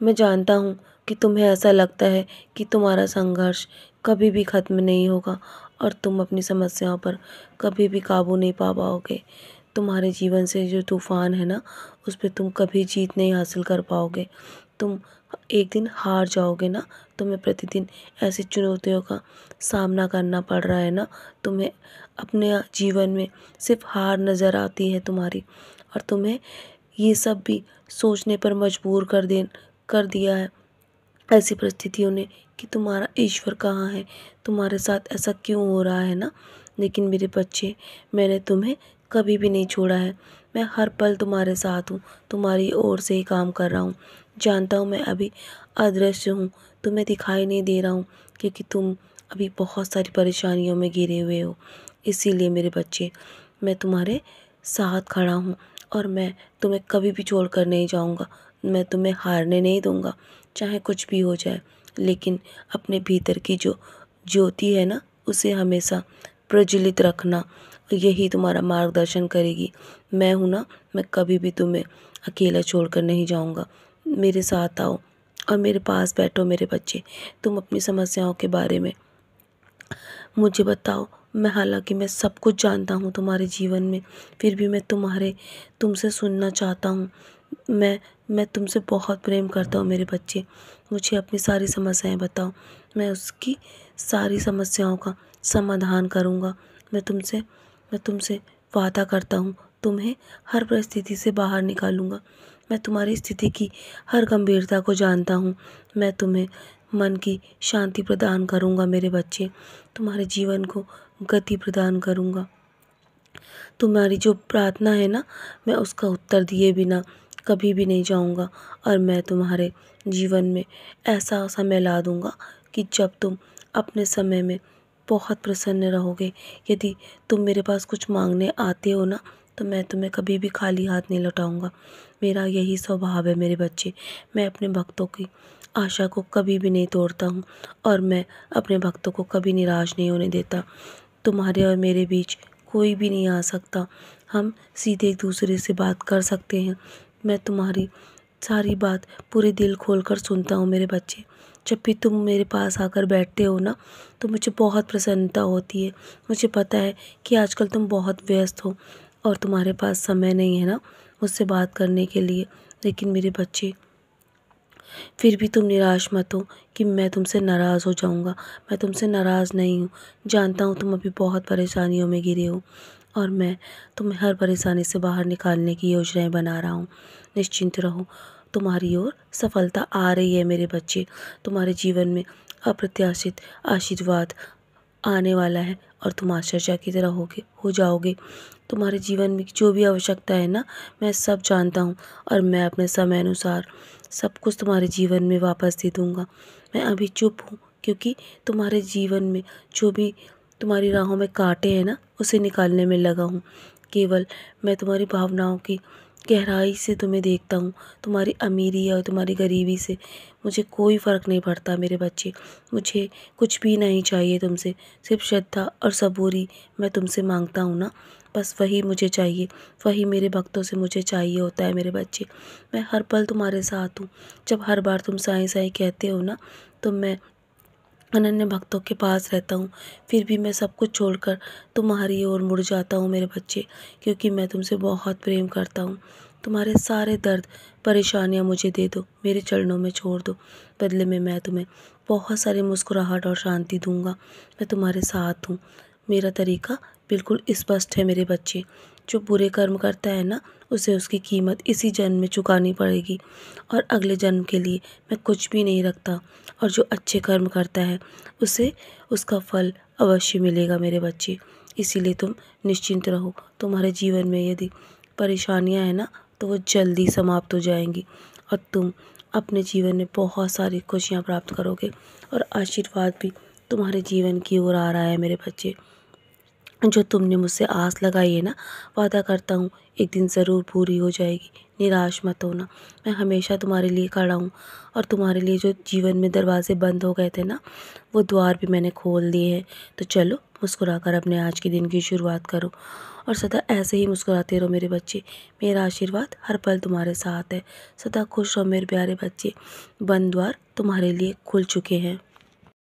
मैं जानता हूँ कि तुम्हें ऐसा लगता है कि तुम्हारा संघर्ष कभी भी ख़त्म नहीं होगा और तुम अपनी समस्याओं पर कभी भी काबू नहीं पा पाओगे। तुम्हारे जीवन से जो तूफ़ान है ना, उस पे तुम कभी जीत नहीं हासिल कर पाओगे। तुम एक दिन हार जाओगे ना, तुम्हें प्रतिदिन ऐसी चुनौतियों का सामना करना पड़ रहा है ना, तुम्हें अपने जीवन में सिर्फ हार नज़र आती है तुम्हारी, और तुम्हें ये सब भी सोचने पर मजबूर कर दिया है ऐसी परिस्थितियों ने कि तुम्हारा ईश्वर कहाँ है, तुम्हारे साथ ऐसा क्यों हो रहा है ना। लेकिन मेरे बच्चे, मैंने तुम्हें कभी भी नहीं छोड़ा है। मैं हर पल तुम्हारे साथ हूँ, तुम्हारी ओर से ही काम कर रहा हूँ। जानता हूँ मैं अभी अदृश्य हूँ, तुम्हें दिखाई नहीं दे रहा हूँ, क्योंकि तुम अभी बहुत सारी परेशानियों में घिरे हुए हो। इसीलिए मेरे बच्चे, मैं तुम्हारे साथ खड़ा हूँ और मैं तुम्हें कभी भी छोड़ कर नहीं जाऊँगा। मैं तुम्हें हारने नहीं दूँगा, चाहे कुछ भी हो जाए। लेकिन अपने भीतर की जो ज्योति है ना, उसे हमेशा प्रज्वलित रखना, यही तुम्हारा मार्गदर्शन करेगी। मैं हूँ ना, मैं कभी भी तुम्हें अकेला छोड़कर नहीं जाऊँगा। मेरे साथ आओ और मेरे पास बैठो मेरे बच्चे। तुम अपनी समस्याओं के बारे में मुझे बताओ। हालांकि मैं सब कुछ जानता हूँ तुम्हारे जीवन में, फिर भी मैं तुमसे सुनना चाहता हूँ। मैं तुमसे बहुत प्रेम करता हूँ मेरे बच्चे। मुझे अपनी सारी समस्याएं बताओ, मैं उसकी सारी समस्याओं का समाधान करूँगा। मैं तुमसे वादा करता हूँ, तुम्हें हर परिस्थिति से बाहर निकालूंगा। मैं तुम्हारी स्थिति की हर गंभीरता को जानता हूँ। मैं तुम्हें मन की शांति प्रदान करूँगा मेरे बच्चे, तुम्हारे जीवन को गति प्रदान करूँगा। तुम्हारी जो प्रार्थना है ना, मैं उसका उत्तर दिए बिना कभी भी नहीं जाऊँगा। और मैं तुम्हारे जीवन में ऐसा समय ला दूँगा कि जब तुम अपने समय में बहुत प्रसन्न रहोगे। यदि तुम मेरे पास कुछ मांगने आते हो ना, तो मैं तुम्हें कभी भी खाली हाथ नहीं लौटाऊँगा। मेरा यही स्वभाव है मेरे बच्चे। मैं अपने भक्तों की आशा को कभी भी नहीं तोड़ता हूँ और मैं अपने भक्तों को कभी निराश नहीं होने देता। तुम्हारे और मेरे बीच कोई भी नहीं आ सकता। हम सीधे एक दूसरे से बात कर सकते हैं। मैं तुम्हारी सारी बात पूरे दिल खोलकर सुनता हूँ मेरे बच्चे। जब भी तुम मेरे पास आकर बैठते हो ना, तो मुझे बहुत प्रसन्नता होती है। मुझे पता है कि आजकल तुम बहुत व्यस्त हो और तुम्हारे पास समय नहीं है ना मुझसे बात करने के लिए। लेकिन मेरे बच्चे, फिर भी तुम निराश मत हो कि मैं तुमसे नाराज़ हो जाऊँगा। मैं तुमसे नाराज़ नहीं हूँ। जानता हूँ तुम अभी बहुत परेशानियों में घिरे हो और मैं तुम्हें हर परेशानी से बाहर निकालने की योजनाएं बना रहा हूँ। निश्चिंत रहो, तुम्हारी ओर सफलता आ रही है मेरे बच्चे। तुम्हारे जीवन में अप्रत्याशित आशीर्वाद आने वाला है और तुम आश्चर्यचकित हो जाओगे। तुम्हारे जीवन में जो भी आवश्यकता है ना, मैं सब जानता हूँ और मैं अपने समय अनुसार सब कुछ तुम्हारे जीवन में वापस दे दूँगा। मैं अभी चुप हूँ क्योंकि तुम्हारे जीवन में जो भी तुम्हारी राहों में कांटे हैं ना, उसे निकालने में लगा हूँ। केवल मैं तुम्हारी भावनाओं की गहराई से तुम्हें देखता हूँ। तुम्हारी अमीरी और तुम्हारी गरीबी से मुझे कोई फ़र्क नहीं पड़ता मेरे बच्चे। मुझे कुछ भी नहीं चाहिए तुमसे, सिर्फ श्रद्धा और सबूरी मैं तुमसे मांगता हूँ ना, बस वही मुझे चाहिए। वही मेरे भक्तों से मुझे चाहिए होता है मेरे बच्चे। मैं हर पल तुम्हारे साथ हूँ। जब हर बार तुम साईं साईं कहते हो ना, तो मैं अनन्य भक्तों के पास रहता हूँ। फिर भी मैं सब कुछ छोड़कर तुम्हारी ओर मुड़ जाता हूँ मेरे बच्चे, क्योंकि मैं तुमसे बहुत प्रेम करता हूँ। तुम्हारे सारे दर्द परेशानियाँ मुझे दे दो, मेरे चरणों में छोड़ दो। बदले में मैं तुम्हें बहुत सारी मुस्कुराहट और शांति दूंगा। मैं तुम्हारे साथ हूँ। मेरा तरीका बिल्कुल स्पष्ट है मेरे बच्चे। जो बुरे कर्म करता है ना, उसे उसकी कीमत इसी जन्म में चुकानी पड़ेगी और अगले जन्म के लिए मैं कुछ भी नहीं रखता। और जो अच्छे कर्म करता है, उसे उसका फल अवश्य मिलेगा मेरे बच्चे। इसीलिए तुम निश्चिंत रहो। तुम्हारे जीवन में यदि परेशानियां हैं ना, तो वो जल्दी समाप्त हो जाएंगी और तुम अपने जीवन में बहुत सारी खुशियाँ प्राप्त करोगे और आशीर्वाद भी तुम्हारे जीवन की ओर आ रहा है मेरे बच्चे। जो तुमने मुझसे आस लगाई है ना, वादा करता हूँ एक दिन ज़रूर पूरी हो जाएगी। निराश मत होना। मैं हमेशा तुम्हारे लिए खड़ा हूँ और तुम्हारे लिए जो जीवन में दरवाजे बंद हो गए थे ना, वो द्वार भी मैंने खोल दिए हैं। तो चलो मुस्कुराकर अपने आज के दिन की शुरुआत करो और सदा ऐसे ही मुस्कुराते रहो मेरे बच्चे। मेरा आशीर्वाद हर पल तुम्हारे साथ है। सदा खुश रहो मेरे प्यारे बच्चे। बंद द्वार तुम्हारे लिए खुल चुके हैं।